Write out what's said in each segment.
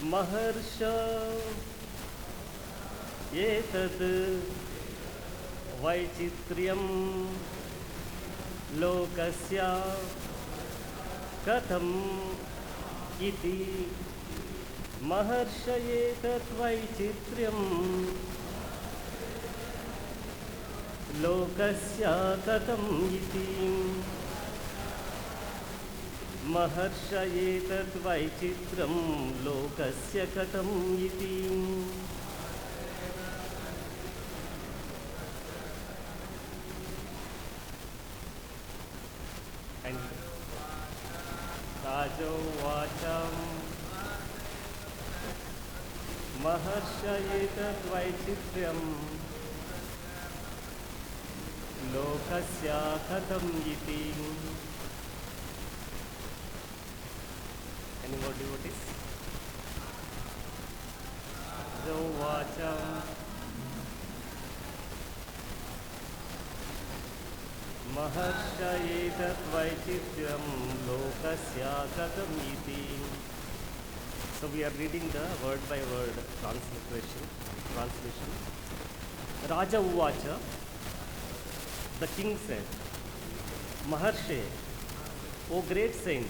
महर्ष एतद् वैचित्र्यं लोकस्य कथम् इति महर्ष एतद् वैचित्र्यं लोकस्य कथम् इति महर्ष एतद् वैचित्र्यं लोकस्य कथम् इति राजोवाच महर्ष एतद् वैचित्र्यं लोकस्य कथम् इति Any more devotees? राजोवाच महर्ष एतद् वैचित्र्यं लोकस्य कथम् इति. So we are reading the word by word translation. Raja Uvacha, the king said, Maharshe, O great saint,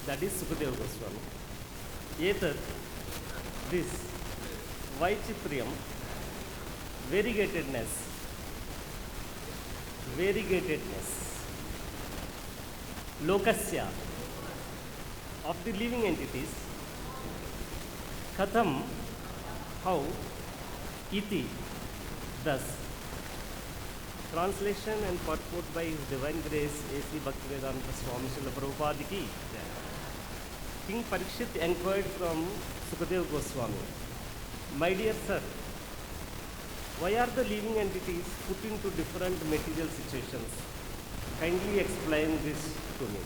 that is Sukadeva Goswami, Etat, this Vaichitriam, variegatedness, Lokasya, of the living entities, Katham, how, Iti, thus. Translation and purport by His Divine Grace A.C. Bhaktivedanta Swami Srila Prabhupada ki. King Parikshit inquired from Sukadeva Goswami, my dear sir, why are the living entities put into different material situations? Kindly explain this to me.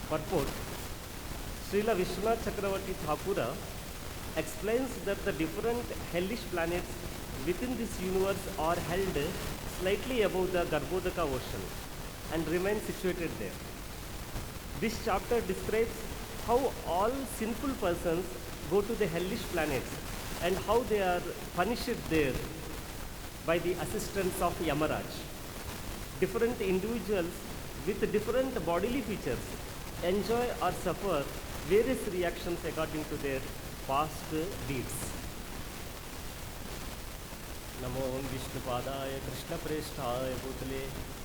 Purport. Srila Vishwanath Chakravarti Thakura explains that the different hellish planets within this universe are held slightly above the Garbhodaka ocean and remain situated there. This chapter describes how all sinful persons go to the hellish planets and how they are punished there by the assistance of Yamaraj. Different individuals with different bodily features enjoy or suffer various reactions according to their past deeds. Namo Vishnupadaya Krishna Preshthaya Bhutale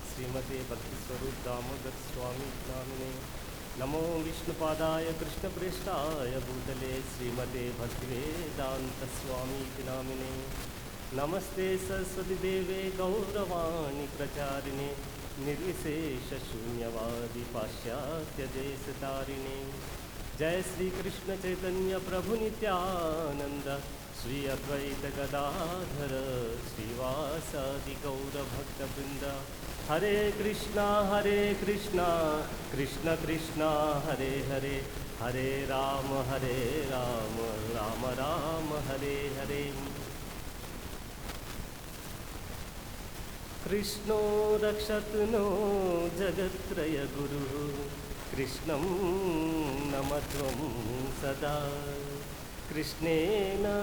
Srimate Bhakti Swarup Damodar Swami Namine. Namo Vishnupadaya Krishna Preshthaya Bhutale Srimate Bhakti Vedanta Swami Namine. Namaste Saraswati Deve Gauravani Pracharine Nirvishesha Shunyavadi Pashyatya Desatarine. Jai Sri Krishna Chaitanya Prabhu Nityananda Sri Advaita Gadadhara Srivasadi Gaura Bhakta Vrinda. Hare Krishna, Krishna Krishna, Hare Hare, Hare Rama, Rama Rama, Hare Hare. Krishno Rakshatno Jagatraya Guru, Krishnam Namatvam Sada. Krishnena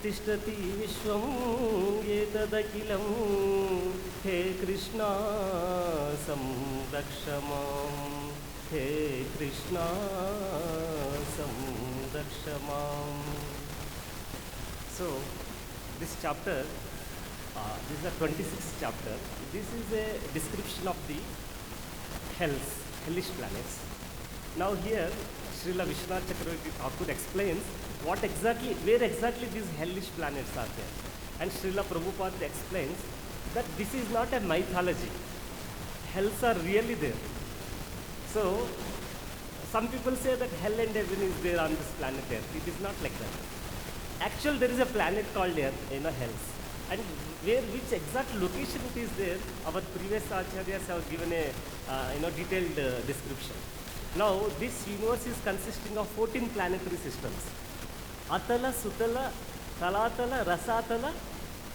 Tishtati Vishwam Yetadakilam. He Krishna Samrakshamam. He Krishna Samrakshamam. So, this chapter, this is the 26th chapter. This is a description of the hellish planets. Now here, Srila Vishwanath Chakravarti Thakur explains where exactly these hellish planets are there. And Srila Prabhupada explains that this is not a mythology. Hells are really there. So, some people say that hell and heaven is there on this planet Earth. It is not like that. Actually, there is a planet called Earth, hells. And which exact location it is there, our previous acharyas have given a detailed description. Now, this universe is consisting of 14 planetary systems. Atala, Sutala, Talatala, Rasatala,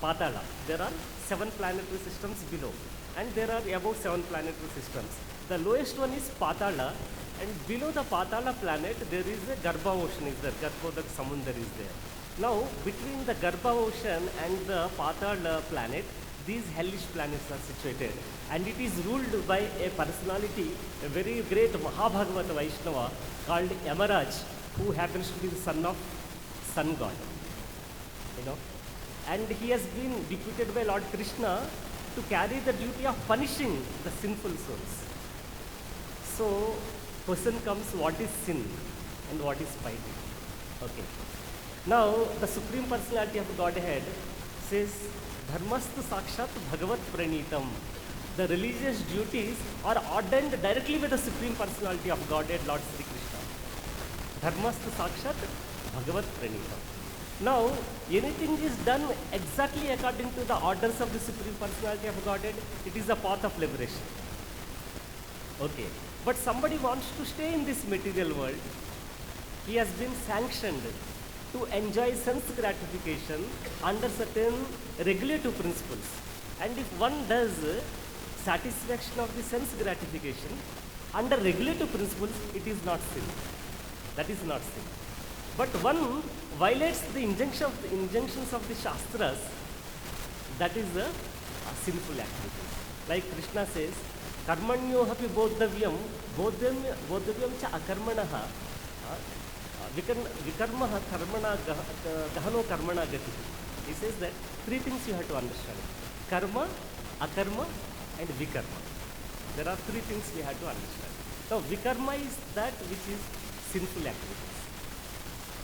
Patala. There are 7 planetary systems below, and there are above 7 planetary systems. The lowest one is Patala, And below the Patala planet, there is a Garbha ocean is there, Garbhodak Samundar is there. Now, between the Garbha ocean and the Patala planet, these hellish planets are situated. And it is ruled by a personality, a very great Mahabhagavata Vaishnava called Yamaraj, who happens to be the son of Sun God. You know, and he has been deputed by Lord Krishna to carry the duty of punishing the sinful souls. So, question comes, what is sin and what is piety? Okay. Now, the Supreme Personality of Godhead says, Dharmastu Sakshat Bhagavat Pranitam. The religious duties are ordained directly by the Supreme Personality of Godhead, Lord Sri Krishna. Dharmastu Sakshat Bhagavat Pranitam. Now, anything is done exactly according to the orders of the Supreme Personality of Godhead, it is a path of liberation. Okay. But somebody wants to stay in this material world. He has been sanctioned to enjoy sense gratification under certain regulative principles. And if one does satisfaction of the sense gratification under regulative principles, it is not sin. That is not sin. But one violates the injunctions of the Shastras, that is a sinful activity. Like Krishna says, Karmanyo hapi bodhavyam, bodhavyam cha akarmanaha, vikarmaha karmana gahano karmana gati. He says that three things you have to understand. Karma, akarma and vikarma. There are three things we have to understand. Now, vikarma is that which is sinful activities.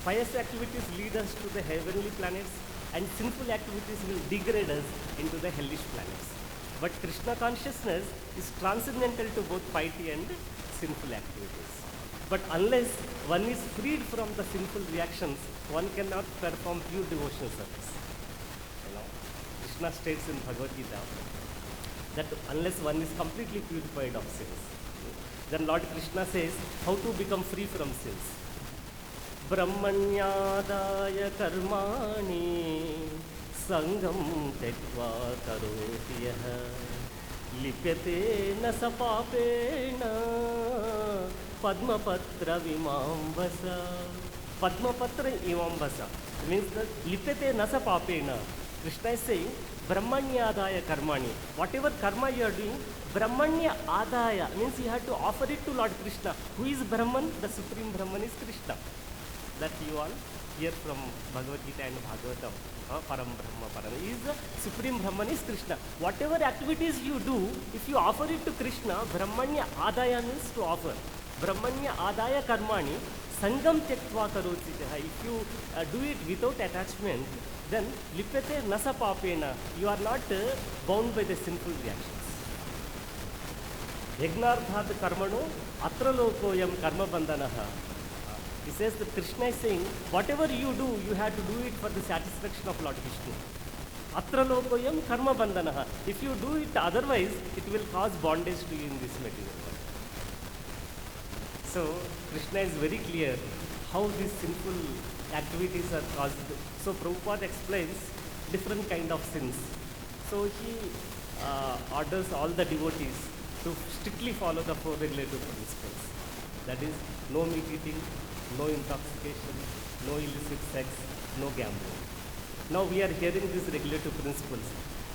Pious activities lead us to the heavenly planets, and sinful activities will degrade us into the hellish planets. But Krishna consciousness is transcendental to both piety and sinful activities. But unless one is freed from the sinful reactions, one cannot perform pure devotional service. You know, Krishna states in Bhagavad Gita that unless one is completely purified of sins, then Lord Krishna says how to become free from sins. Brahmanyadaya karmani sangam tekva karoti yaha lipyate na sapapena padmapatra vimambasa. Padmapatra imambasa means that lipyate na sapapena. Krishna is saying Brahmanyadaya karmani. Whatever karma you are doing, Brahmanya adaya means you have to offer it to Lord Krishna. Who is Brahman? The Supreme Brahman is Krishna. That you all hear from Bhagavad Gita and Bhagavatam. Param Brahma Param is the Supreme Brahman is Krishna. Whatever activities you do, if you offer it to Krishna, Brahmanya adaya means to offer. Brahmanya adaya karmani sangam tektva karoti. If you do it without attachment, then lipyate nasa papena, you are not bound by the sinful reactions. Yagnardhat karmano atra lokoyam karma bandhanaha. He says that Krishna is saying, whatever you do, you have to do it for the satisfaction of Lord Vishnu. Atra lokoyam karma bandhanaha. If you do it otherwise, it will cause bondage to you in this material world. So, Krishna is very clear how these sinful activities are caused. So, Prabhupada explains different kind of sins. So, he orders all the devotees to strictly follow the four regulative principles. That is, no meat eating, no intoxication, no illicit sex, no gambling. Now we are hearing these regulative principles,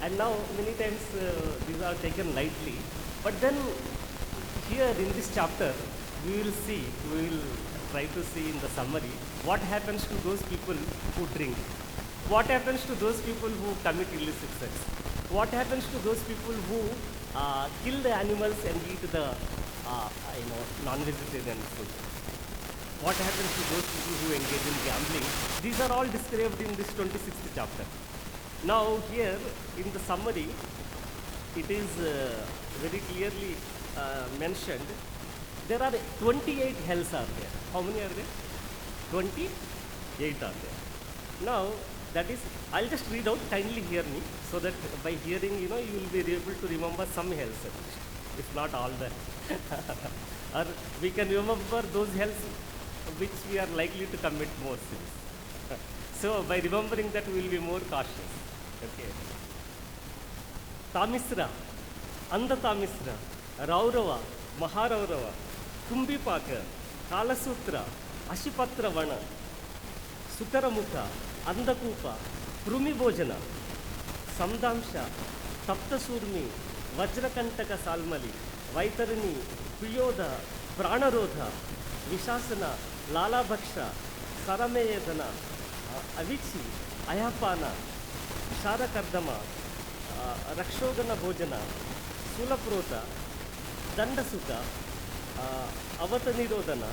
and now many times these are taken lightly. But then here in this chapter, we will try to see in the summary what happens to those people who drink, what happens to those people who commit illicit sex, what happens to those people who kill the animals and eat the non-vegetarian food. What happens to those people who engage in gambling? These are all described in this 26th chapter. Now here in the summary, it is very clearly mentioned. There are 28 hells are there. How many are there? 28 are there. Now that is, I'll just read out, kindly hear me, so that by hearing, you will be able to remember some hells at least, if not all the. Or we can remember those hells which we are likely to commit more sins. So by remembering that, we will be more cautious. Okay. Tamisra, Andha Tamisra, Raurava, Maharaurava, ಕುಂಬಿಪಾಕ, ಕಾಲಸೂತ್ರ, ಅಶಿಪತ್ರವಣ, ಸುಕರಮುಖ, ಅಂಧಕೂಪ, ಕೃಮಿಭೋಜನ, ಸಂದಾಂಶ, ತಪ್ತಸೂರ್ಮಿ, ವಜ್ರಕಂಟಕ ಸಾಲ್ಮಲಿ, Vaitarani, ಕುಯೋಧ, ಪ್ರಾಣರೋಧ, ವಿಶಾಸನ, ಲಾಲಾಭಕ್ಷ, ಸರಮೇಯಧನ, ಅವಿಚಿ, ಅಯಪಾನ, ಶಾರಕರ್ದಮ, ರಕ್ಷೋಗನ ಭೋಜನ, ಸುಲಪ್ರೋತ, ದಂಡಸುತ, ಅವತ ನಿರೋಧನ,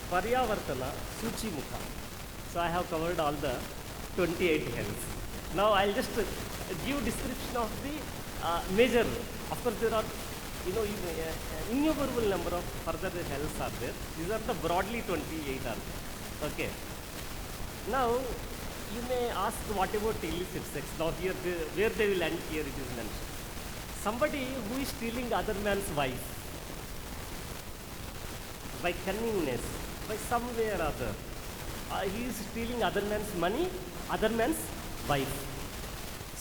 ಪರ್ಯಾವರ್ತನ, ಸೂಚಿಮುಖ. So I have covered all the 28 hells. Now I'll just give description of the major. Of course there are innumerable number of further hells are there. These are the broadly 28 are there. Okay. Now you may ask what about illicit sex. Now here where they will end, here it is mentioned. Somebody who is stealing other man's wife by cunningness, by some way or other, he is stealing other man's money, other man's wife.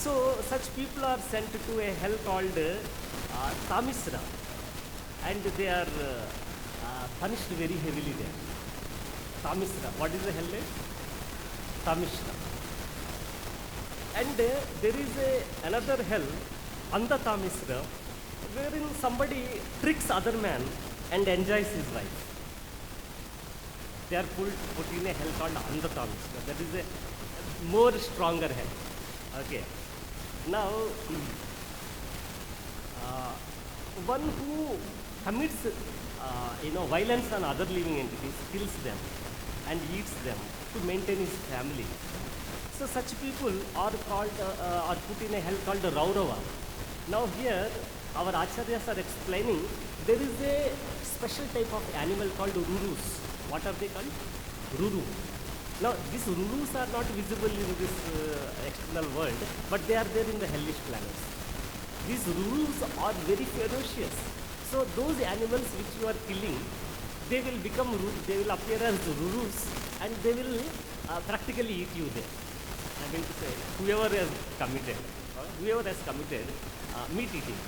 So such people are sent to a hell called Tamisra, and they are punished very heavily there. Tamisra. What is the hell name? Tamisra. And there is another hell, Andha Tamisra, wherein somebody tricks other man and enjoys his wife. They are put in a hell called Andha Tamisra. That is a more stronger hell. Okay. Now, one who commits violence on other living entities, kills them and eats them to maintain his family. So such people are called are put in a hell called Raurava. Now here our acharyas are explaining there is a special type of animal called Rurus. What are they called? Ruru. Now these Rurus are not visible in this external world, but they are there in the hellish planets. These Rurus are very ferocious. So those animals which you are killing, they will become, they will appear as Rurus and they will practically eat you there. I mean to say, whoever has committed meat eating.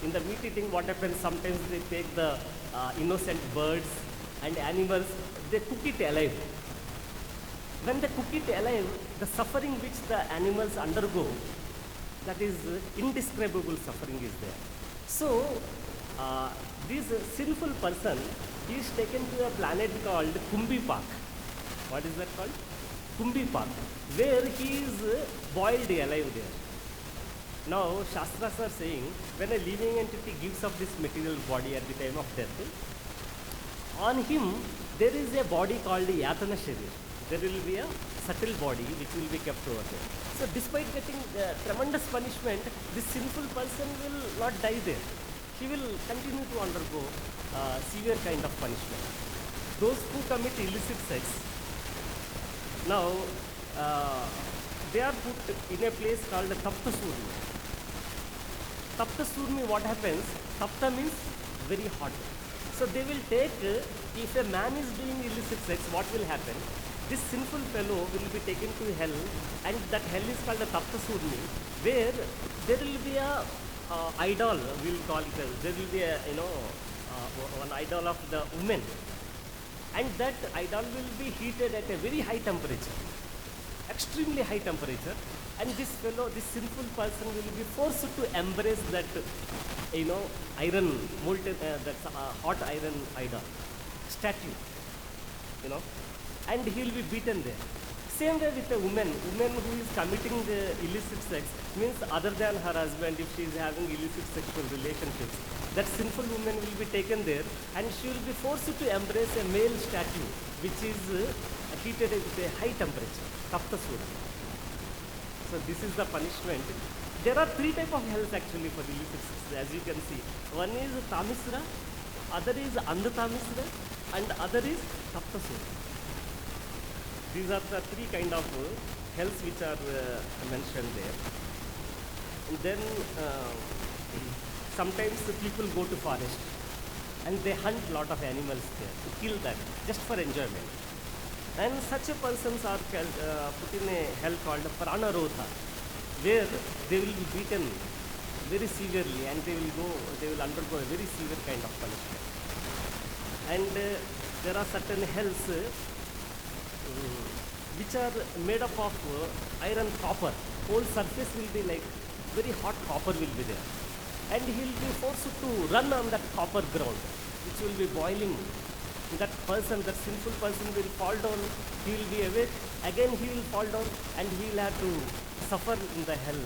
In the meat eating, what happens, sometimes they take the innocent birds and animals, they cook it alive. When they cook it alive, the suffering which the animals undergo, that is indescribable suffering is there. So, this sinful person is taken to a planet called Kumbipak. What is that called? Kumbipak, where he is boiled alive there. Now, Shastras are saying, when a living entity gives up this material body at the time of death, on him there is a body called Yatana Sharir. There will be a subtle body which will be kept over there. So despite getting tremendous punishment, this sinful person will not die there. He will continue to undergo severe kind of punishment. Those who commit illicit sex, now they are put in a place called Tapta Surmi. Tapta Surmi, what happens? Tapta means very hot. So they will take, if a man is doing illicit sex, what will happen? This sinful fellow will be taken to hell, and that hell is called a Tapta Surmi, where there will be a idol, we will call it, there will be a, one idol of the woman, and that idol will be heated at a very high temperature, extremely high temperature, and this fellow, this sinful person will be forced to embrace that, iron, molten, hot iron idol, statue, and he will be beaten there. Same way with a woman who is committing the illicit sex, means other than her husband, if she is having illicit sexual relationships, that sinful woman will be taken there and she will be forced to embrace a male statue which is heated at a high temperature, Tapta Surmi. So this is the punishment. There are three types of hells actually for illicit sex, as you can see. One is Tamisra, other is Andha Tamisra, and other is Tapta Surmi. These are the three kind of hells which are mentioned there. And then sometimes the people go to forest and they hunt lot of animals there to kill them just for enjoyment. And such a persons are put in a hell called Pranarodha, where they will be beaten very severely and they will undergo a very severe kind of punishment. And there are certain hells which are made up of iron copper. Whole surface will be like very hot copper will be there. And he will be forced to run on that copper ground, which will be boiling. That person, that sinful person will fall down, he will be awake, again he will fall down, and he will have to suffer in the hell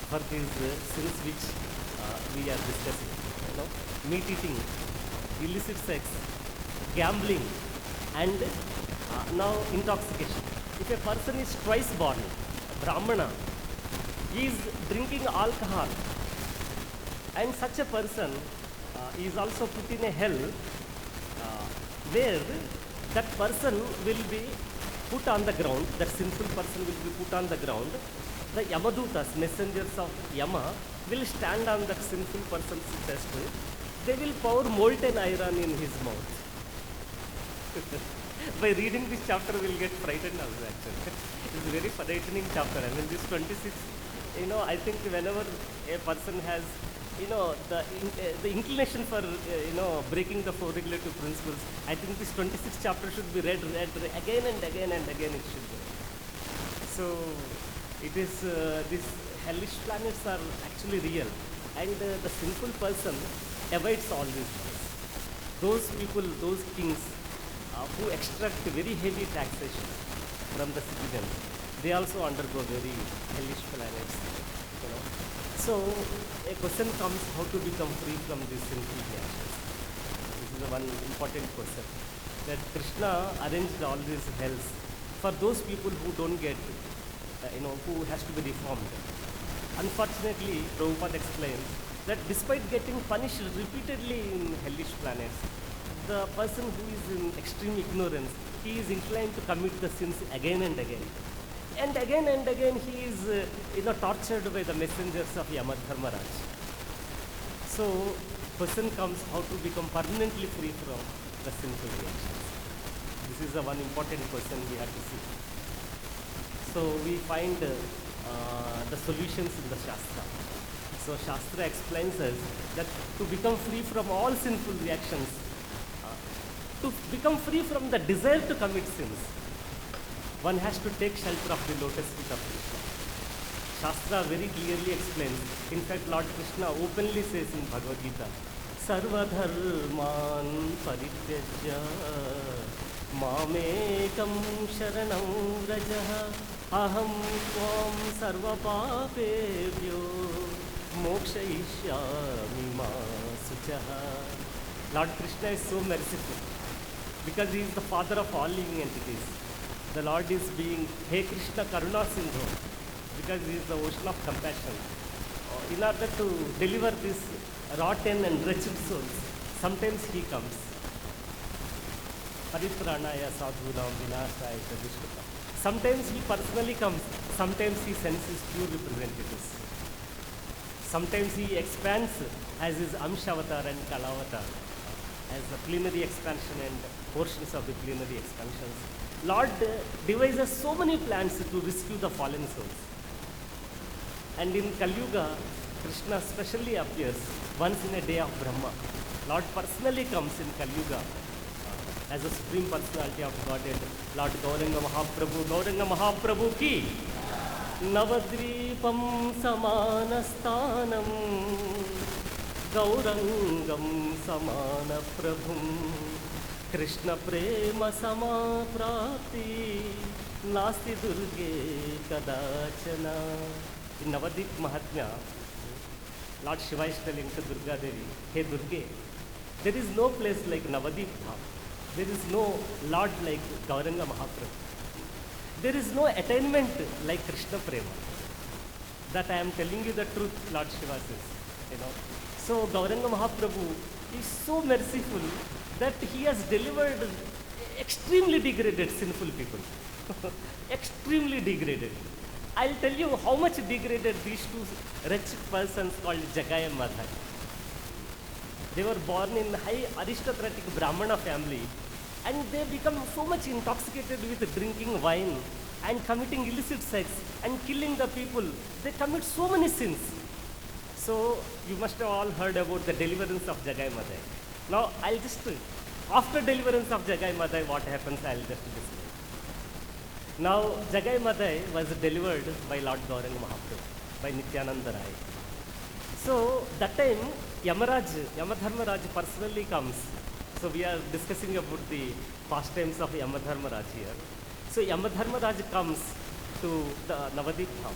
for these sins which we are discussing. Meat eating, illicit sex, gambling, and now intoxication. If a person is twice born, Brahmana, he is drinking alcohol, and such a person is also put in a hell where that person will be put on the ground, that sinful person will be put on the ground. The Yamadutas, messengers of Yama, will stand on that sinful person's chest. They will pour molten iron in his mouth. By reading this chapter, we will get frightened also actually. It's a very frightening chapter. I mean, this 26, I think whenever a person has the inclination for breaking the four regulative principles, I think this 26th chapter should be read again and again and again. It should be. So it is these hellish planets are actually real, and the sinful person avoids all these things. Those people, those kings who extract very heavy taxation from the citizens, they also undergo very hellish planets. So a question comes, how to become free from these sinful reactions. This is the one important question. That Krishna arranged all these hells for those people who don't get, who has to be reformed. Unfortunately, Prabhupada explains that despite getting punished repeatedly in hellish planets, the person who is in extreme ignorance, he is inclined to commit the sins again and again. And again he is tortured by the messengers of Yamadharmaraj. So question comes, how to become permanently free from the sinful reactions. This is the one important question we have to see. So we find the solutions in the Shastra. So Shastra explains us that to become free from all sinful reactions, to become free from the desire to commit sins, one has to take shelter of the lotus feet of Krishna. Shastra very clearly explains. In fact, Lord Krishna openly says in Bhagavad Gita, Sarva dharman parityajya mamekam sharanam rajaha aham tvam sarva papebhyo mokshayishyami ma suchaha. Lord Krishna is so merciful because he is the father of all living entities. The Lord is being, Hey Krishna Karuna Sindhu, because he is the ocean of compassion. In order to deliver these rotten and wretched souls, sometimes he comes. Paripranaya sadhunam vinashaya sadhishkata. Sometimes he personally comes, sometimes he sends his few representatives. Sometimes he expands as his Amshavatar and Kalavatar, as the plenary expansion and portions of the plenary expansions. Lord devises so many plans to rescue the fallen souls. And in Kali Yuga, Krishna specially appears once in a day of Brahma. Lord personally comes in Kali Yuga as a supreme personality of Godhead. Lord Gauranga Mahaprabhu ki Navadvipam Samanasthanam Gaurangam Samana Prabhum Krishna Prema Samaprapti Nasti Durge Kadachana. In Navadvip Mahatmya, Lord Shiva is telling to Durga Devi, Hey Durge, there is no place like Navadvip Dham. There is no Lord like Gauranga Mahaprabhu. There is no attainment like Krishna Prema. That I am telling you the truth, Lord Shiva says. So Gauranga Mahaprabhu is so merciful that he has delivered extremely degraded sinful people. Extremely degraded. I'll tell you how much degraded these two wretched persons called Jagai and Madhai. They were born in high aristocratic Brahmana family, and they become so much intoxicated with drinking wine and committing illicit sex and killing the people. They commit so many sins. So you must have all heard about the deliverance of Jagai Madhai. Now I'll just After deliverance of Jagai Madai, what happens, I will just discuss. Now, Jagai Madai was delivered by Lord Gauranga Mahaprabhu, by Nityananda Rai. So, that time, Yamadharmaraj personally comes. So, we are discussing about the pastimes of Yamadharmaraj here. So, Yamadharmaraj comes to the Navadip Dham,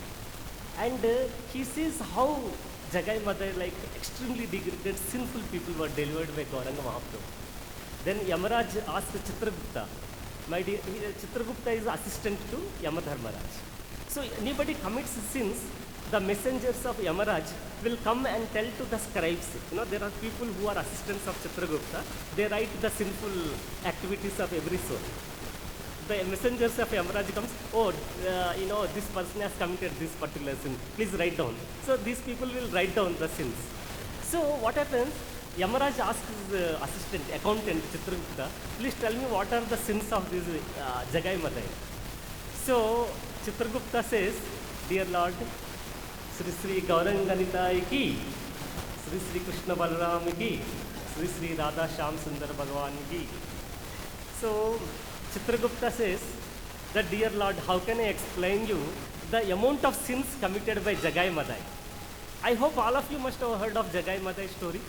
and he sees how Jagai Madai, like extremely degraded, sinful people were delivered by Gauranga Mahaprabhu. Then Yamaraj asked Chitragupta, my dear, Chitragupta is assistant to Yamadharmaraj. So anybody commits sins, the messengers of Yamaraj will come and tell to the scribes. You know, there are people who are assistants of Chitragupta. They write the sinful activities of every soul. The messengers of Yamaraj comes, oh, you know, this person has committed this particular sin. Please write down. So these people will write down the sins. So what happens? Yamaraj asks his assistant, accountant Chitragupta, please tell me what are the sins of this Jagai Madai. So Chitragupta says, dear Lord, Sri Sri Gauranganitai ki, Sri Sri Krishna Balaram ki, Sri Sri Radha Shyam Sundar Bhagavan ki. So Chitragupta says that, dear Lord, how can I explain you the amount of sins committed by Jagai Madai? I hope all of you must have heard of Jagai Madai story.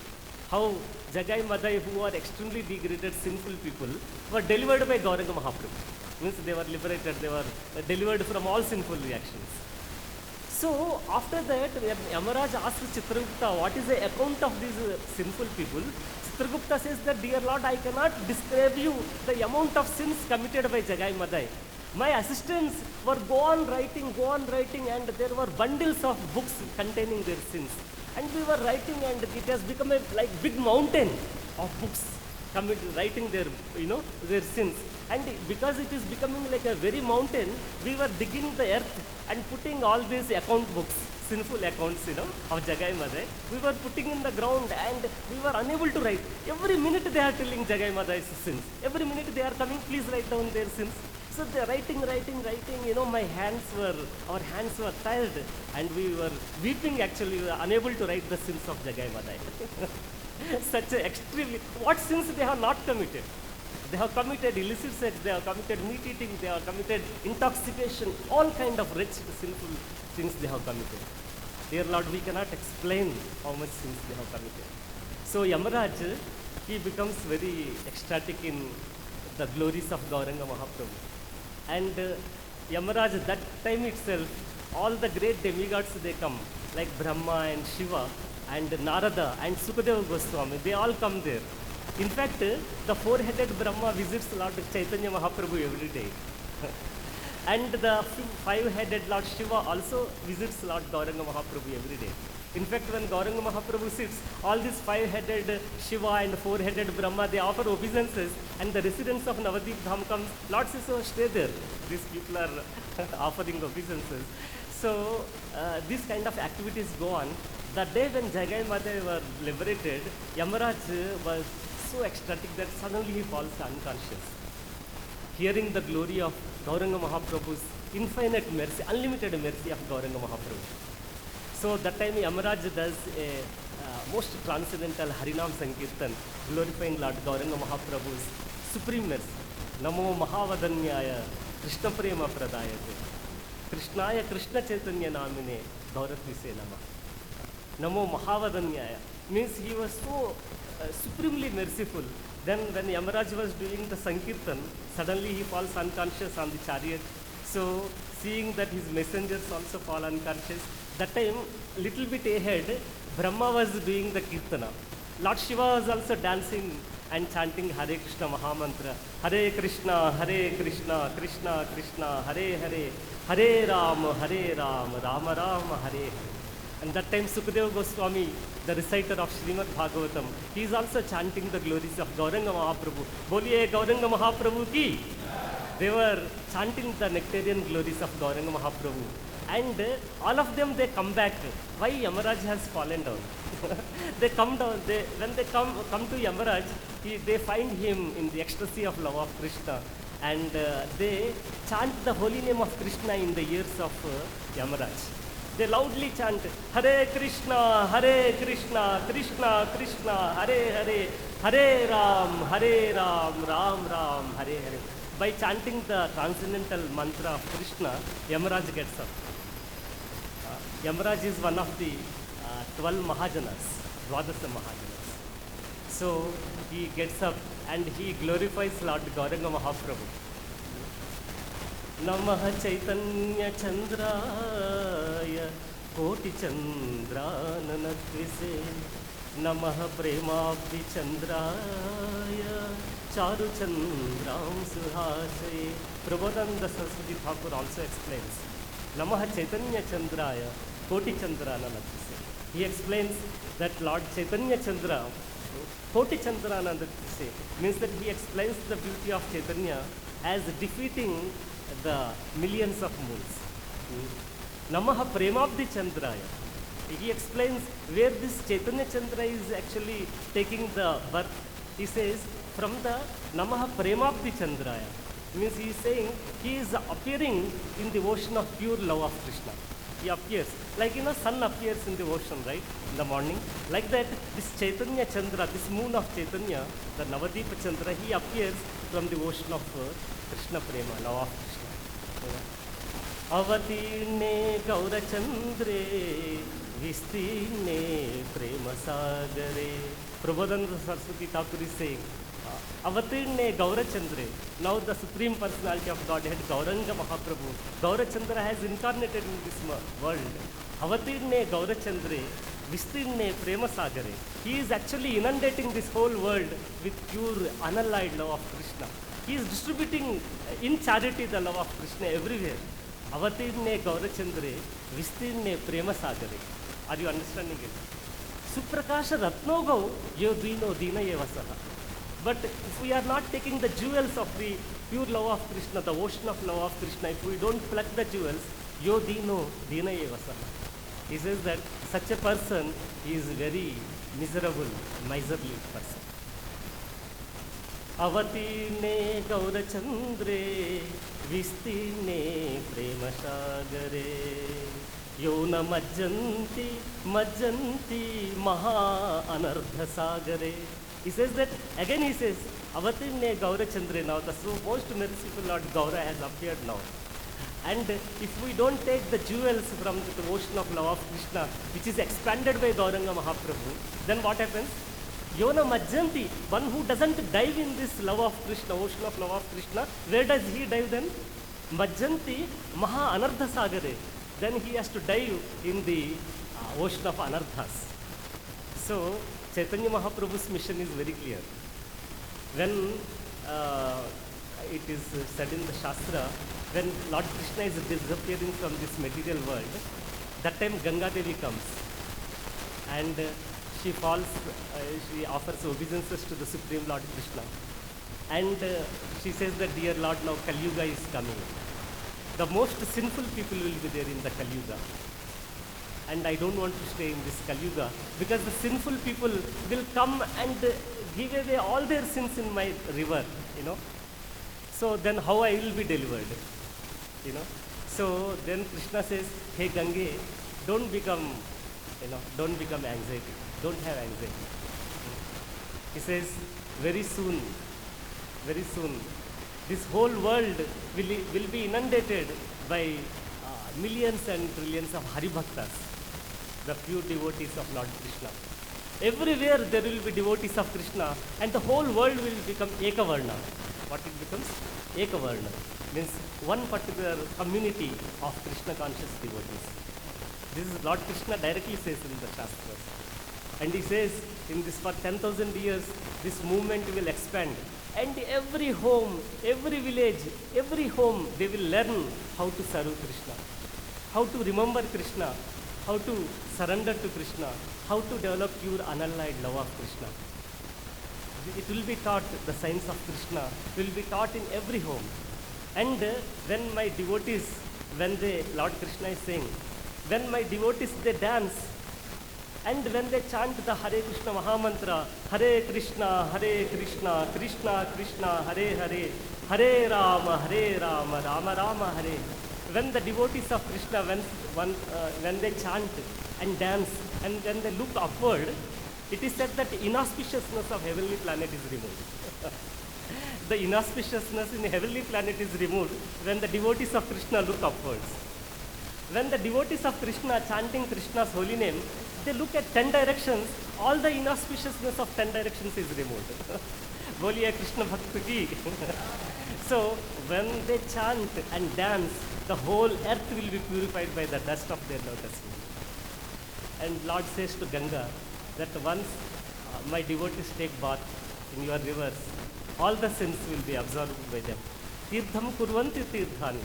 How Jagai Madai, who are extremely degraded, sinful people, were delivered by Gauranga Mahaprabhu. Means they were liberated, they were delivered from all sinful reactions. So after that, Yamaraj asked Chitragupta, what is the account of these sinful people? Chitragupta says that, dear Lord, I cannot describe you the amount of sins committed by Jagai Madai. My assistants were go on writing, and there were bundles of books containing their sins. And we were writing, and it has become a like big mountain of books writing their, you know, their sins. And because it is becoming like a very mountain, we were digging the earth and putting all these account books, sinful accounts, you know, of Jagai Madai. We were putting in the ground, and we were unable to write. Every minute they are telling Jagai Madai's sins. Every minute they are coming, please write down their sins. So they are writing, you know, our hands were tired, and we were weeping actually, we were unable to write the sins of Jagai Madai. Such a extremely, what sins they have not committed? They have committed illicit sex, they have committed meat eating, they have committed intoxication, all kind of wretched sinful things they have committed. Dear Lord, we cannot explain how much sins they have committed. So Yamaraj, he becomes very ecstatic in the glories of Gauranga Mahaprabhu. And Yamaraj, that time itself, all the great demigods they come, like Brahma and Shiva and Narada and Sukadeva Goswami, they all come there. In fact, the four-headed Brahma visits Lord Chaitanya Mahaprabhu every day. And the five-headed Lord Shiva also visits Lord Gauranga Mahaprabhu every day. In fact, when Gauranga Mahaprabhu sits, all these five-headed Shiva and four-headed Brahma, they offer obeisances, and the residents of Navadip Dham comes, Lord says, oh, stay there. These people are offering obeisances. So, these kind of activities go on. The day when Jagai Madai were liberated, Yamaraj was so ecstatic that suddenly he falls unconscious. Hearing the glory of Gauranga Mahaprabhu's infinite mercy, unlimited mercy of Gauranga Mahaprabhu. So that time Yamaraj does a most transcendental Harinam Sankirtan, glorifying Lord Gauranga Mahaprabhu's supreme mercy. Namo Mahavadanyaya Krishna Prema Pradayate Krishnaya Krishna Chaitanya Namine Gauratise Nama. Namo Mahavadanyaya means he was so supremely merciful. Then when Yamaraj was doing the Sankirtan, suddenly he falls unconscious on the chariot. So seeing that his messengers also fall unconscious, that time little bit ahead, Brahma was doing the Kirtana. Lord Shiva was also dancing and chanting Hare Krishna Mahamantra. Hare Krishna, Krishna Krishna, Hare Hare, Hare Rama, Rama Rama, Hare Hare. And that time Sukadeva Goswami, the reciter of Srimad Bhagavatam, he is also chanting the glories of Gauranga Mahaprabhu. Boliye Gauranga Mahaprabhu ki. They were chanting the nectarian glories of Gauranga Mahaprabhu. And all of them, they come back. Why Yamaraj has fallen down? They come down, when they come to Yamaraj, they find him in the ecstasy of love of Krishna. And they chant the holy name of Krishna in the ears of Yamaraj. They loudly chant, Hare Krishna, Krishna Krishna, Hare Hare, Hare Ram, Hare Ram, Ram Ram, Hare Hare. By chanting the transcendental mantra of Krishna, Yamaraj gets up. Yamaraj is one of the 12 Mahajanas, Dwadasa Mahajanas. So he gets up and he glorifies Lord Gauranga Mahaprabhu. Namaha Chaitanya Chandraya Koti Chandrana Tvise Namaha Premabhi Chandraya Charu Chandram Suhashe. Prabodhananda Saraswati Thakur also explains Namaha Chaitanya Chandraya Koti Chandrana Tvise. He explains that Lord Chaitanya Chandra, Koti Chandrana Tvise, means that he explains the beauty of Chaitanya as defeating the millions of moons. Namaha Premabdi Chandraya. He explains where this Chaitanya Chandra is actually taking the birth. He says from the Namaha Premabdi Chandraya. Means he is saying he is appearing in the ocean of pure love of Krishna. He appears like sun appears in the ocean, right, in the morning. Like that, this Chaitanya Chandra, this moon of Chaitanya, the Navadipa Chandra, he appears from the ocean of Krishna Prema, love of Krishna. Avatirne Gaurachandre Vistirne Prema Sagare. Prabodhananda Saraswati Thakur is saying, Avatirne Gaurachandre. Now the Supreme Personality of Godhead, Gauranga Mahaprabhu, Gaurachandra has incarnated in this world. Avatirne Gaurachandre Vistirne Prema Sagare. He is actually inundating this whole world with pure unallied love of Krishna. He is distributing in charity the love of Krishna everywhere. Avatirne Gaurachandre Vistirne Prema Sagare. Are you understanding it? Suprakasha Ratnogau Yodino Dina Yevasaha. But if we are not taking the jewels of the pure love of Krishna, the ocean of love of Krishna, if we don't pluck the jewels, Yodino Dina Yevasaha. He says that such a person is very miserable, miserly person. Avatine Gaurachandre Vistirne Prema Sagare Yona Majjanti Maha Anardha Sagare. He says that, again he says, Avatirne Gaurachandre, now the most merciful Lord Gaura has appeared now. And if we don't take the jewels from the ocean of love of Krishna, which is expanded by Gauranga Mahaprabhu, then what happens? Yona Majjanti, one who doesn't dive in this love of Krishna, ocean of love of Krishna, where does he dive then? Majjanti Maha Anardha Sagare. Then he has to dive in the ocean of Anardhas. So, Chaitanya Mahaprabhu's mission is very clear. When it is said in the Shastra, when Lord Krishna is disappearing from this material world, that time Ganga Devi comes and she offers obeisances to the Supreme Lord Krishna. And she says that, dear Lord, now Kali Yuga is coming. The most sinful people will be there in the Kali Yuga. And I don't want to stay in this Kali Yuga because the sinful people will come and give away all their sins in my river, So then how I will be delivered, So then Krishna says, hey Gange, don't become anxiety. Don't have anxiety. He says, very soon, this whole world will be inundated by millions and trillions of Hari Bhaktas, the pure devotees of Lord Krishna. Everywhere there will be devotees of Krishna and the whole world will become Ekavarna. What it becomes? Ekavarna. Means one particular community of Krishna conscious devotees. This is Lord Krishna directly says in the Shastras. And he says, in this for 10,000 years, this movement will expand. And every home, every village, every home, they will learn how to serve Krishna, how to remember Krishna, how to surrender to Krishna, how to develop pure unallied love of Krishna. It will be taught, the science of Krishna will be taught in every home. And when my devotees, Lord Krishna is saying, when my devotees, they dance, and when they chant the Hare Krishna Mahamantra, Hare Krishna, Krishna Krishna, Hare Hare, Hare Rama, Rama Rama, Hare. When the devotees of Krishna, when they chant and dance, and when they look upward, it is said that inauspiciousness of heavenly planet is removed. The inauspiciousness in the heavenly planet is removed when the devotees of Krishna look upwards. When the devotees of Krishna chanting Krishna's holy name, they look at 10 directions, all the inauspiciousness of 10 directions is removed. Boliye Krishna Bhakti ki. So when they chant and dance, the whole earth will be purified by the dust of their lotus feet. And Lord says to Ganga that once my devotees take bath in your rivers, all the sins will be absorbed by them. Tirtham kurvanti tirthani.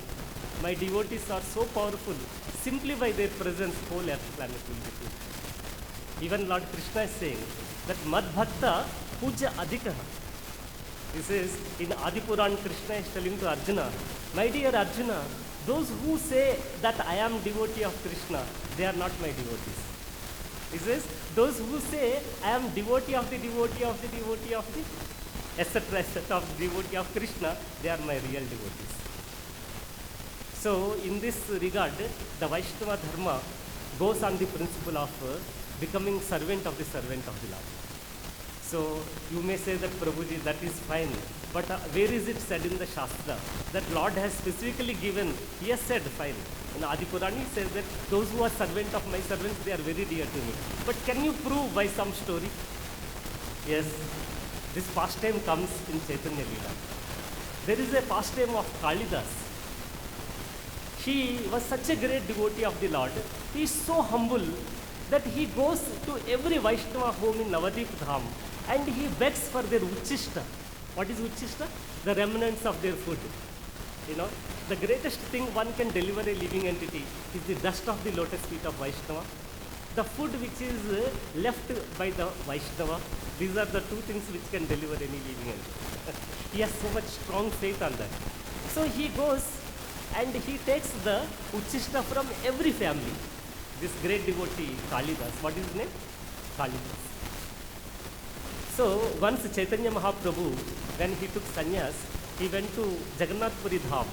My devotees are so powerful, simply by their presence, whole earth planet will be purified. Even Lord Krishna is saying that Mad Bhakta Puja Adhikaha. He says in Adipuran, Krishna is telling to Arjuna, my dear Arjuna, those who say that I am devotee of Krishna, they are not my devotees. He says, those who say I am devotee of the devotee of the devotee of the etc. of the devotee of Krishna, they are my real devotees. So in this regard, the Vaishnava Dharma goes on the principle of becoming servant of the Lord. So you may say that Prabhuji, that is fine, but where is it said in the Shastra that Lord has specifically given? He has said fine. In Adipurani he says that those who are servant of my servants, they are very dear to me. But can you prove by some story? Yes, this pastime comes in Chaitanya Leela. There is a pastime of Kalidas. He was such a great devotee of the Lord. He is so humble that he goes to every Vaishnava home in Navadip Dham and he begs for their uchishta. What is uchishta? The remnants of their food. You know, the greatest thing one can deliver a living entity is the dust of the lotus feet of Vaishnava. The food which is left by the Vaishnava, these are the two things which can deliver any living entity. He has so much strong faith on that. So he goes and he takes the uchishta from every family. This great devotee, Kalidas, what is his name? Kalidas. So once Chaitanya Mahaprabhu, when he took sannyas, he went to Jagannath Puri Dham.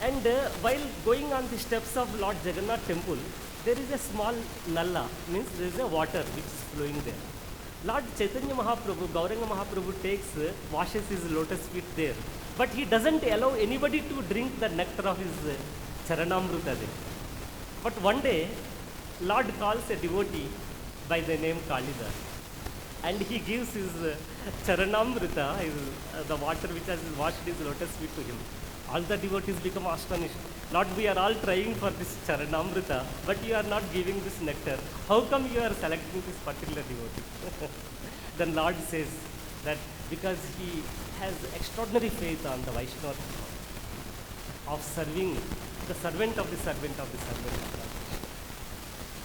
And while going on the steps of Lord Jagannath temple, there is a small nalla, means there is a water which is flowing there. Lord Chaitanya Mahaprabhu, Gauranga Mahaprabhu washes his lotus feet there. But he doesn't allow anybody to drink the nectar of his Charanamrita there. But one day, Lord calls a devotee by the name Kalidas, and he gives his Charanamrita, the water which has washed his lotus feet to him. All the devotees become astonished. Lord, we are all trying for this Charanamrita, but you are not giving this nectar. How come you are selecting this particular devotee? Then Lord says that because he has extraordinary faith on the Vaishnava of serving the servant of the servant of the servant of God.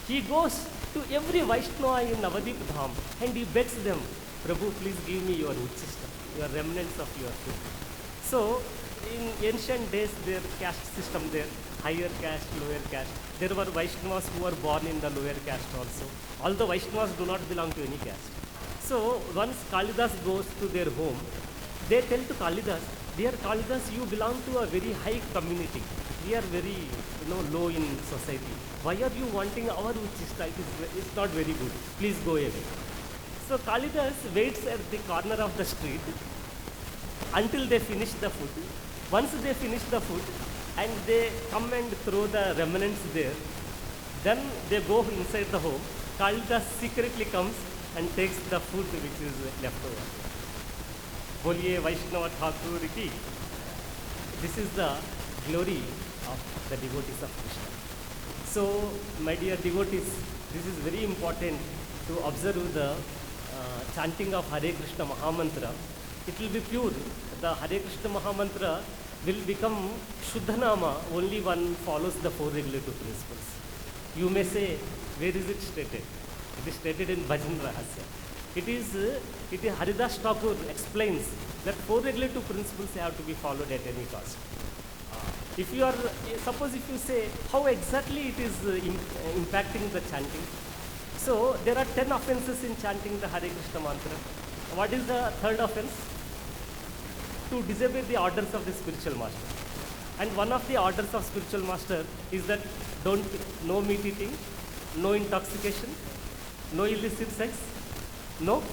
He goes to every Vaishnava in Navadip Dham and he begs them, Prabhu, please give me your uchishta, your remnants of your food. So in ancient days, their caste system there, higher caste, lower caste. There were Vaishnavas who were born in the lower caste also. Although Vaishnavas do not belong to any caste. So once Kalidas goes to their home, they tell to Kalidas, dear Kalidas, you belong to a very high community. We are very low in society. Why are you wanting our uchishta? It's not very good. Please go away. So Kalidas waits at the corner of the street until they finish the food. Once they finish the food and they come and throw the remnants there, then they go inside the home. Kalidas secretly comes and takes the food which is left over. Boliye Vaishnava Thakur ki. This is the glory of the devotees of Krishna. So, my dear devotees, this is very important to observe the chanting of Hare Krishna Mahamantra. It will be pure. The Hare Krishna Mahamantra will become Shuddhanama only one follows the four regulative principles. You may say, where is it stated? It is stated in Bhajan Rahasya. It is Haridas Thakur explains that four regulative principles have to be followed at any cost. If you are, suppose if you say how exactly it is impacting the chanting. So there are 10 offenses in chanting the Hare Krishna mantra. What is the third offense? To disobey the orders of the spiritual master. And one of the orders of spiritual master is that no meat eating, no intoxication, no illicit sex, no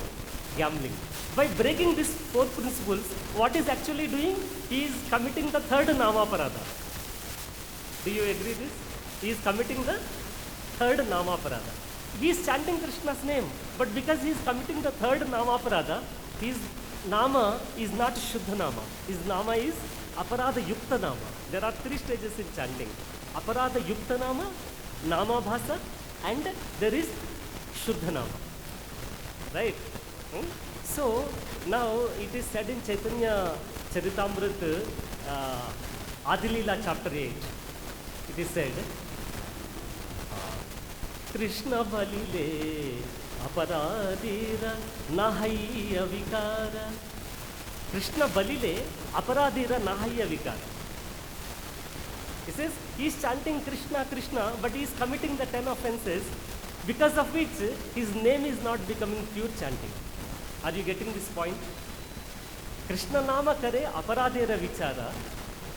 gambling. By breaking these four principles, what is actually doing? He is committing the third Namaparada. Do you agree this? He is committing the third Namaparada. He is chanting Krishna's name, but because he is committing the third Namaparada, his Nama is not Shuddha Nama. His Nama is Aparada Yukta Nama. There are three stages in chanting. Aparada Yukta Nama, Nama Bhasa, and there is Shuddha Nama. Right? So, now it is said in Chaitanya Charitamrita, Adilila chapter 8. It is said, Krishna balile aparadira nahaya vikara. Krishna balile aparadira nahaya vikara. He says, he is chanting Krishna, Krishna, but he is committing the 10 offenses, because of which his name is not becoming pure chanting. Are you getting this point? Krishna Nama kare aparadira vichara.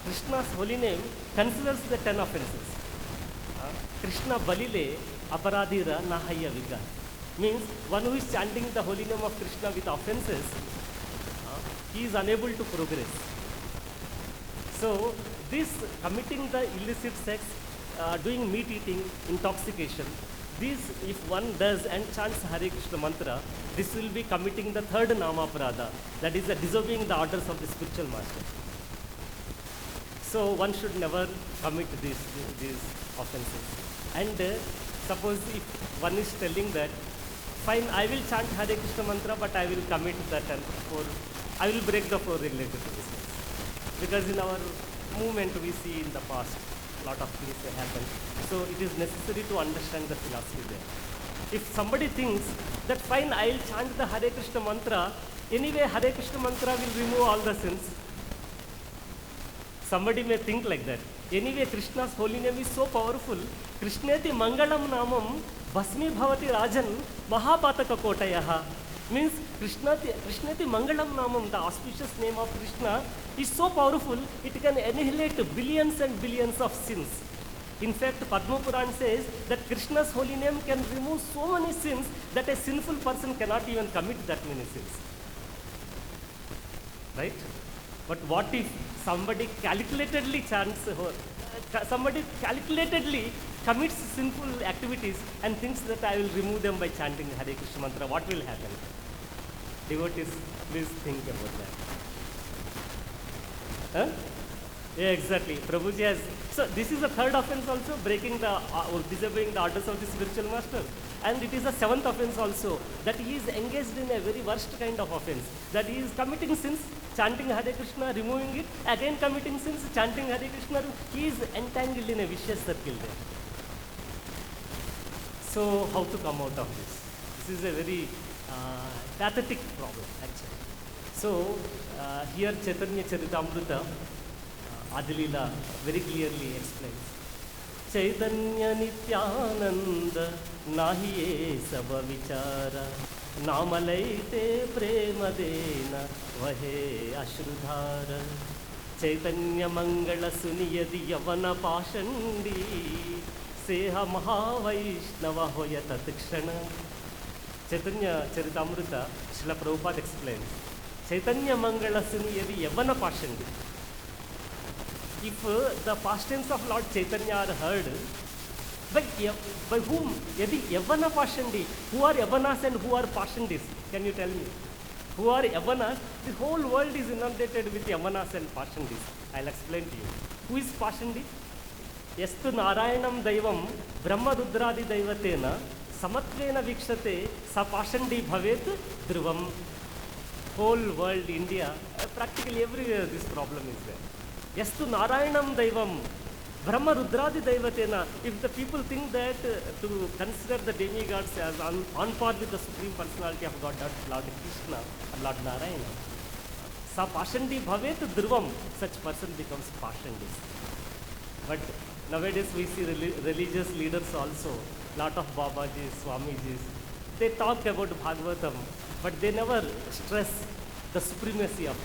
Krishna's holy name considers the 10 offenses. Krishna balile aparadira nahaya vikara. Means one who is chanting the holy name of Krishna with offenses, he is unable to progress. So, this committing the illicit sex, doing meat eating, intoxication, this if one does and chants Hare Krishna mantra, this will be committing the third Namaparada, that is disobeying the orders of the spiritual master. So one should never commit these offenses. And suppose if one is telling that, fine, I will chant Hare Krishna mantra, but I will commit the 10 four, I will break the 4 related to this. Because in our movement we see in the past, lot of things happen. So it is necessary to understand the philosophy there. If somebody thinks that fine, I will chant the Hare Krishna mantra, anyway Hare Krishna mantra will remove all the sins. Somebody may think like that. Anyway, Krishna's holy name is so powerful. Krishneti Mangalam Namam Basmi Bhavati Rajan Mahapataka Kotayaha. Means Krishneti Mangalam Namam, the auspicious name of Krishna, is so powerful, it can annihilate billions and billions of sins. In fact, Padma Puran says that Krishna's holy name can remove so many sins that a sinful person cannot even commit that many sins. Right? But what if somebody calculatedly commits sinful activities and thinks that I will remove them by chanting Hare Krishna mantra? What will happen? Devotees, please think about that. Huh? Yeah, exactly. Prabhuji has. So this is the third offense also, breaking the or disobeying the orders of the spiritual master. And it is the 7th offense also, that he is engaged in a very worst kind of offense. That he is committing sins, chanting Hare Krishna, removing it, again committing sins, chanting Hare Krishna. He is entangled in a vicious circle there. So how to come out of this? This is a very pathetic problem actually. So here Chaitanya Charitamrita, Adilila very clearly explains. Chaitanya Nityananda Nahiye Saba Vichara Namalaite Prema Dena Vahe Ashrudhara Chaitanya Mangala Suniyadi Yavana Pashandi Seha Mahavaishnava Hoya Tatikshana. Chaitanya Charitamrita, Srila Prabhupada explains, Chaitanya Mangala Suniyadi Yavana Pashandi. If the pastimes of Lord Chaitanya are heard, by whom? Yadi Yavana Pashandi. Who are Yavanas and who are Pashandis? Can you tell me? Who are Yavanas? The whole world is inundated with Yavanas and Pashandis. I'll explain to you. Who is Pashandi? Yastu Narayanam Daivam Brahma Rudradi Daivatena Samatvena Vikshate Sa Pashandi Bhavet Dhruvam. Whole world, India, practically everywhere this problem is there. Yastu Narayanam Daivam Brahma Rudradi Daivatena. If the people think that to consider the demigods as on par with the Supreme Personality of God, Lord Krishna or Lord Narayana, Sa Pashandi Bhavet Dhruvam, such person becomes Pashandis. But nowadays we see religious leaders also, lot of Babajis, Swamijis, they talk about Bhagavatam, but they never stress the supremacy of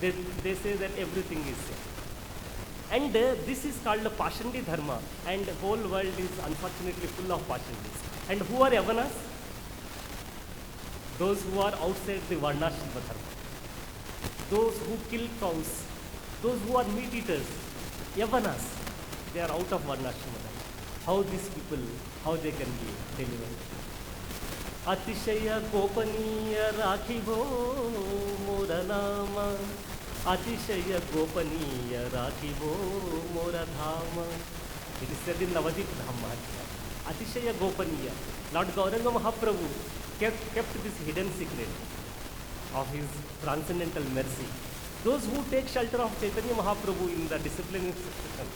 Krishna. They say that everything is same. And this is called the Pashandi Dharma, and the whole world is unfortunately full of Pashandis. And who are Yavanas? those who are outside the Varnashrama dharma, those who kill cows, those who are meat eaters, Yavanas, they are out of Varnashrama dharma. How these people, how they can be delivered? Atishaya Gopaniya Rakhivo Moranama, Atishaya Gopaniya Rakhivo Moradhama. It is said in Navadip Dhamma. Atishaya Gopaniya. Lord Gauranga Mahaprabhu kept this hidden secret of his transcendental mercy. Those who take shelter of Chaitanya Mahaprabhu in the disciplinary system,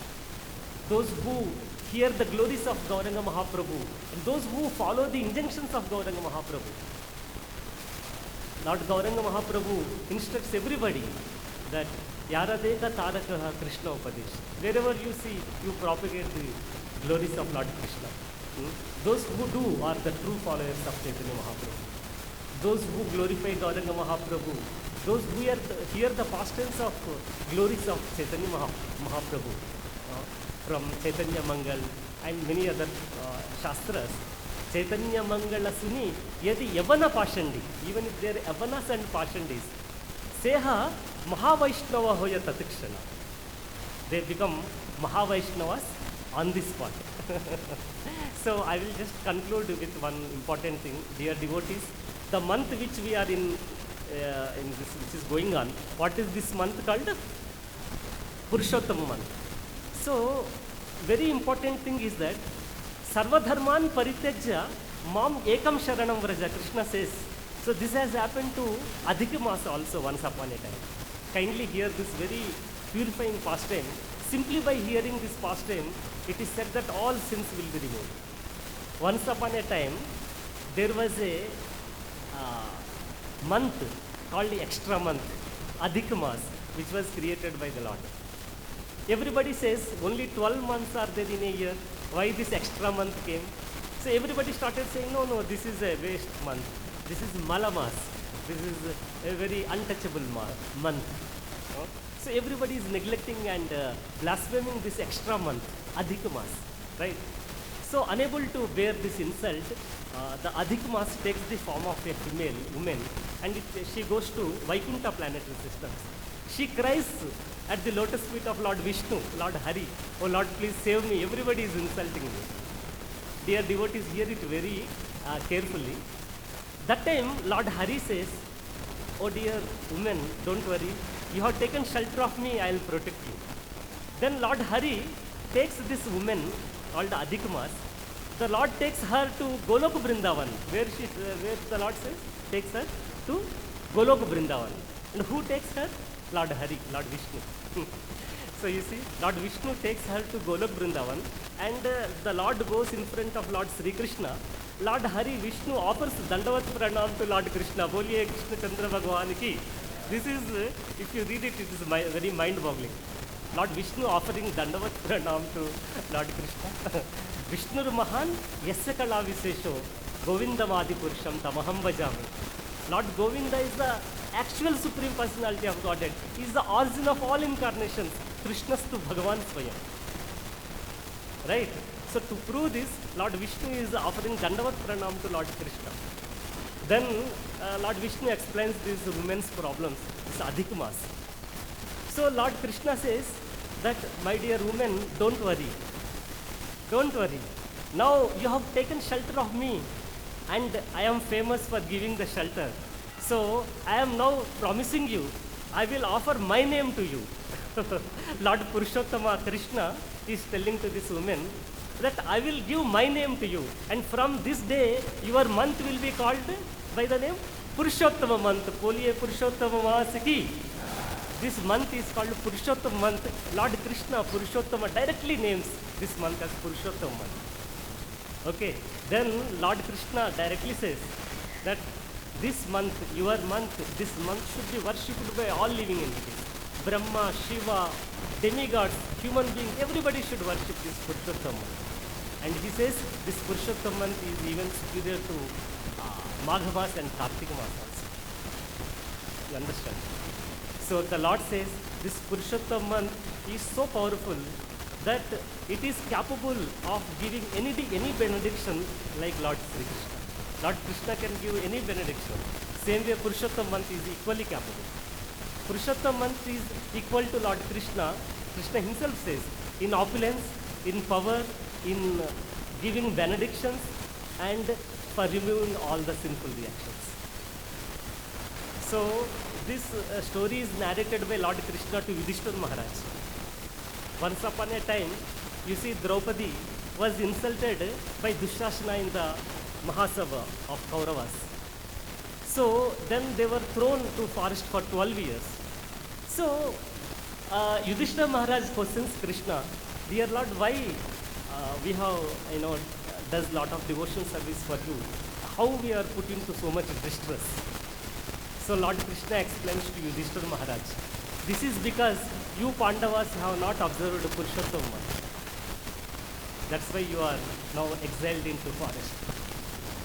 those who hear the glories of Gauranga Mahaprabhu, and those who follow the injunctions of Gauranga Mahaprabhu. Lord Gauranga Mahaprabhu instructs everybody that Yaradeka Tarakaha Krishna Upadesh. Wherever you see, you propagate the glories of Lord Krishna. Those who do are the true followers of Chaitanya Mahaprabhu. Those who glorify Gauranga Mahaprabhu, those who hear the past tense of glories of Chaitanya Mahaprabhu, from Chaitanya Mangal and many other Shastras. Chaitanya Mangala Suni, Yadi Yavana Pashandi, even if they are Yavanas and Pashandis, Seha Mahavaishnava Hoya Tatikshana. They become Mahavaishnavas on the spot. So I will just conclude with one important thing. Dear devotees, the month which we are in this, which is going on, what is this month called? Purushottam month. So, very important thing is that Sarvadharman Parityajya Mam Ekam Sharanam Vraja, Krishna says. So, this has happened to Adhika Masa also once upon a time. Kindly hear this very purifying pastime. Simply by hearing this pastime, it is said that all sins will be removed. Once upon a time, there was a month called the extra month, Adhika Mas, which was created by the Lord. Everybody says only 12 months are there in a year. Why this extra month came? So everybody started saying, no, this is a waste month. This is Malamas. This is a very untouchable month. So everybody is neglecting and blaspheming this extra month, Adhika Mas, right? So unable to bear this insult, the Adhika Mas takes the form of a female woman, and she goes to Vaikuntha planetary systems. She cries at the lotus feet of Lord Vishnu, Lord Hari, oh Lord, please save me, everybody is insulting me. Dear devotees, hear it very carefully. That time, Lord Hari says, oh dear woman, don't worry, you have taken shelter of me, I will protect you. Then Lord Hari takes this woman called Adhika Mas. The Lord takes her to Golok Vrindavan, where the Lord says, takes her to Golok Vrindavan. And who takes her? Lord Hari, Lord Vishnu. So you see, Lord Vishnu takes her to Golok Vrindavan, and the Lord goes in front of Lord Sri Krishna. Lord Hari, Vishnu offers Dandavat Pranam to Lord Krishna. Boliye Krishna Chandra Bhagavan ki. This is, if you read it, it is very mind-boggling. Lord Vishnu offering Dandavat Pranam to Lord Krishna. Vishnu Mahan Yasya Kala Visesho Govindam Adi Purusham Tamaham Bhajami. Lord Govinda is the actual Supreme Personality of Godhead. He is the origin of all incarnations. Krishnastu Bhagavan Swayam. Right? So to prove this, Lord Vishnu is offering Dandavat Pranam to Lord Krishna. Then Lord Vishnu explains these women's problems, this Adhika Mas. So Lord Krishna says that, my dear woman, don't worry. Don't worry. Now you have taken shelter of me, and I am famous for giving the shelter. So I am now promising you, I will offer my name to you. Lord Purushottama Krishna is telling to this woman that I will give my name to you, and from this day your month will be called by the name Purushottama month. Poliye Purushottama Masaki. This month is called Purushottama month. Lord Krishna, Purushottama, directly names this month as Purushottama month. Okay. Then Lord Krishna directly says that this month, your month, this month should be worshipped by all living entities. Brahma, Shiva, demigods, human beings, everybody should worship this Purushottama month. And he says this Purushottama month is even superior to Magha Mas and Kartika Mas also. You understand? So the Lord says this Purushottama month is so powerful that it is capable of giving any benediction like Lord Sri Krishna. Lord Krishna can give any benediction. Same way Purushottam month is equally capable. Purushottam month is equal to Lord Krishna. Krishna himself says, in opulence, in power, in giving benedictions, and for removing all the sinful reactions. So this story is narrated by Lord Krishna to Yudhishthira Maharaj. Once upon a time, you see, Draupadi was insulted by Dushasana in the Mahasabha of Kauravas. So then they were thrown to forest for 12 years. So Yudhishthira Maharaj questions Krishna, dear Lord, why we have, does lot of devotion service for you? How we are put into so much distress? So Lord Krishna explains to Yudhishthira Maharaj, this is because you Pandavas have not observed Purushottam month. That's why you are now exiled into forest.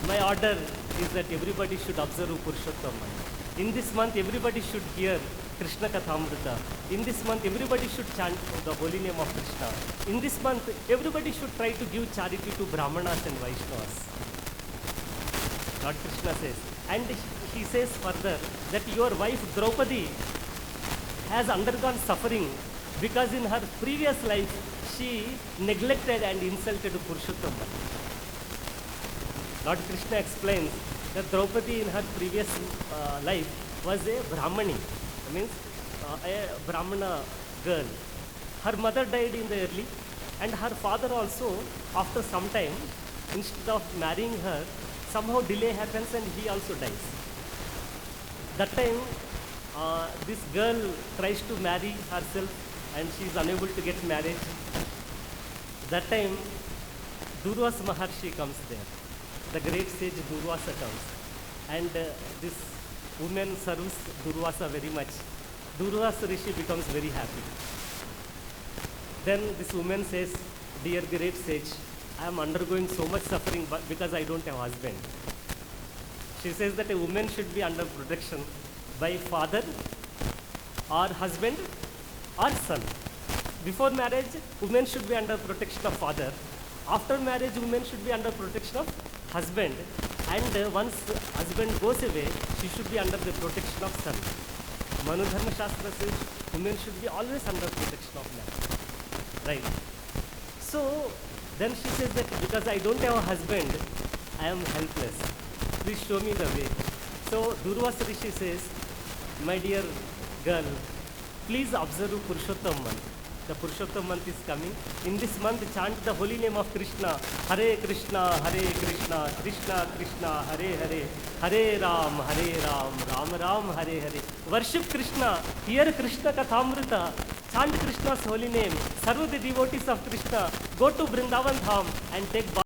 My order is that everybody should observe Purushottam month. In this month, everybody should hear Krishna Kathamrita. In this month, everybody should chant the holy name of Krishna. In this month, everybody should try to give charity to Brahmanas and Vaishnavas. Lord Krishna says, and he says further that your wife Draupadi has undergone suffering because in her previous life she neglected and insulted Purushottam. Lord Krishna explains that Draupadi in her previous life was a Brahmani, means a Brahmana girl. Her mother died in the early, and her father also, after some time, instead of marrying her, somehow delay happens and he also dies. That time, this girl tries to marry herself and she is unable to get married. That time, Durvasa Maharshi comes there. The great sage Durvasa comes. And this woman serves Durvasa very much. Durvasa Rishi becomes very happy. Then this woman says, dear great sage, I am undergoing so much suffering because I don't have a husband. She says that a woman should be under protection by father or husband or son. Before marriage, women should be under protection of father. After marriage, women should be under protection of husband. And once husband goes away, she should be under the protection of son. Manu Dharma Shastra says women should be always under protection of man. Right. So then she says that because I don't have a husband, I am helpless. Please show me the way. So Durvasa Rishi says, my dear girl, please observe Purushottam month. The Purushottam month is coming. In this month, chant the holy name of Krishna. Hare Krishna, Krishna Krishna, Hare Hare, Hare Ram, Ram Ram, Hare Hare. Worship Krishna, hear Krishna Kathamrita, chant Krishna's holy name. Serve the devotees of Krishna. Go to Vrindavan Dham and take bath